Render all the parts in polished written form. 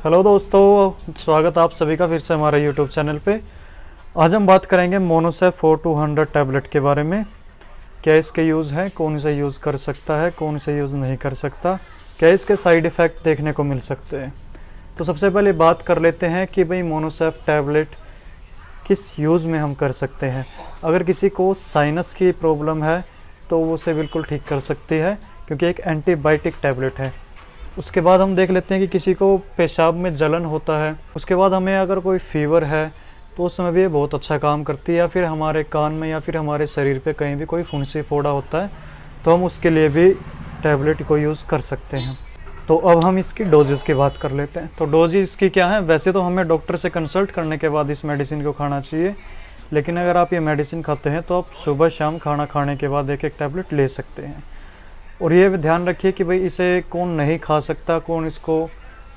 Hello दोस्तों, स्वागत आप सभी का फिर से हमारे यूट्यूब चैनल पे। आज हम बात करेंगे मोनोसेफ 4200 टैबलेट के बारे में। क्या इसके यूज़ हैं, कौन से यूज़ कर सकता है, कौन से यूज़ नहीं कर सकता, क्या इसके साइड इफ़ेक्ट देखने को मिल सकते हैं। तो सबसे पहले बात कर लेते हैं कि भाई मोनोसेफ टैबलेट किस यूज़ में हम कर सकते हैं। अगर किसी को साइनस की प्रॉब्लम है तो वो उसे बिल्कुल ठीक कर सकती है, क्योंकि एक एंटीबायोटिक टैबलेट है। उसके बाद हम देख लेते हैं कि किसी को पेशाब में जलन होता है। उसके बाद हमें अगर कोई फीवर है तो उस समय भी ये बहुत अच्छा काम करती है, या फिर हमारे कान में या फिर हमारे शरीर पे कहीं भी कोई फुंसी फोड़ा होता है तो हम उसके लिए भी टैबलेट को यूज़ कर सकते हैं। तो अब हम इसकी डोजेस की बात कर लेते हैं। तो डोज इसकी क्या है, वैसे तो हमें डॉक्टर से कंसल्ट करने के बाद इस मेडिसिन को खाना चाहिए, लेकिन अगर आप ये मेडिसिन खाते हैं तो आप सुबह शाम खाना खाने के बाद एक एक टैबलेट ले सकते हैं। और ये भी ध्यान रखिए कि भाई इसे कौन नहीं खा सकता, कौन इसको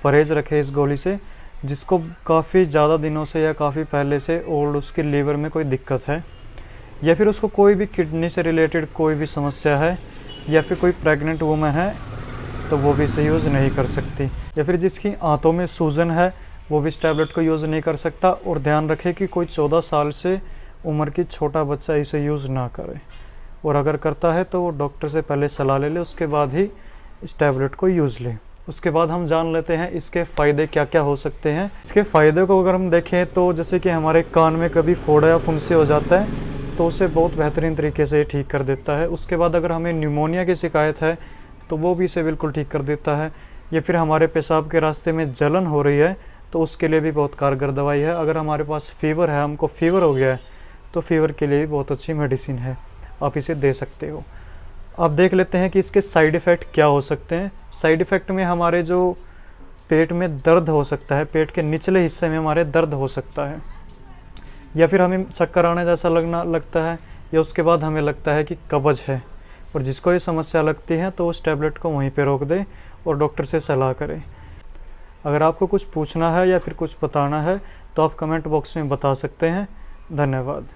परहेज़ रखे इस गोली से, जिसको काफ़ी ज़्यादा दिनों से या काफ़ी पहले से और उसके लीवर में कोई दिक्कत है, या फिर उसको कोई भी किडनी से रिलेटेड कोई भी समस्या है, या फिर कोई प्रेग्नेंट वुमेन है तो वो भी इसे यूज़ नहीं कर सकती, या फिर जिसकी आंतों में सूजन है वो भी इस टैबलेट को यूज़ नहीं कर सकता। और ध्यान रखें कि कोई 14 साल से उम्र की छोटा बच्चा इसे यूज़ ना करे, और अगर करता है तो वो डॉक्टर से पहले सलाह ले ले, उसके बाद ही इस टैबलेट को यूज़ ले। उसके बाद हम जान लेते हैं इसके फ़ायदे क्या क्या हो सकते हैं। इसके फ़ायदे को अगर हम देखें तो जैसे कि हमारे कान में कभी फोड़ा या फुंसी हो जाता है तो उसे बहुत बेहतरीन तरीके से ठीक कर देता है। उसके बाद अगर हमें न्यूमोनिया की शिकायत है तो वो भी इसे बिल्कुल ठीक कर देता है, या फिर हमारे पेशाब के रास्ते में जलन हो रही है तो उसके लिए भी बहुत कारगर दवाई है। अगर हमारे पास फीवर है, हमको फीवर हो गया है तो फीवर के लिए भी बहुत अच्छी मेडिसिन है, आप इसे दे सकते हो। अब देख लेते हैं कि इसके साइड इफ़ेक्ट क्या हो सकते हैं। साइड इफ़ेक्ट में हमारे जो पेट में दर्द हो सकता है, पेट के निचले हिस्से में हमारे दर्द हो सकता है, या फिर हमें चक्कर आने जैसा लगता है, या उसके बाद हमें लगता है कि कब्ज़ है। और जिसको ये समस्या लगती है तो उस टैबलेट को वहीं पे रोक दे और डॉक्टर से सलाह करें। अगर आपको कुछ पूछना है या फिर कुछ बताना है तो आप कमेंट बॉक्स में बता सकते हैं। धन्यवाद।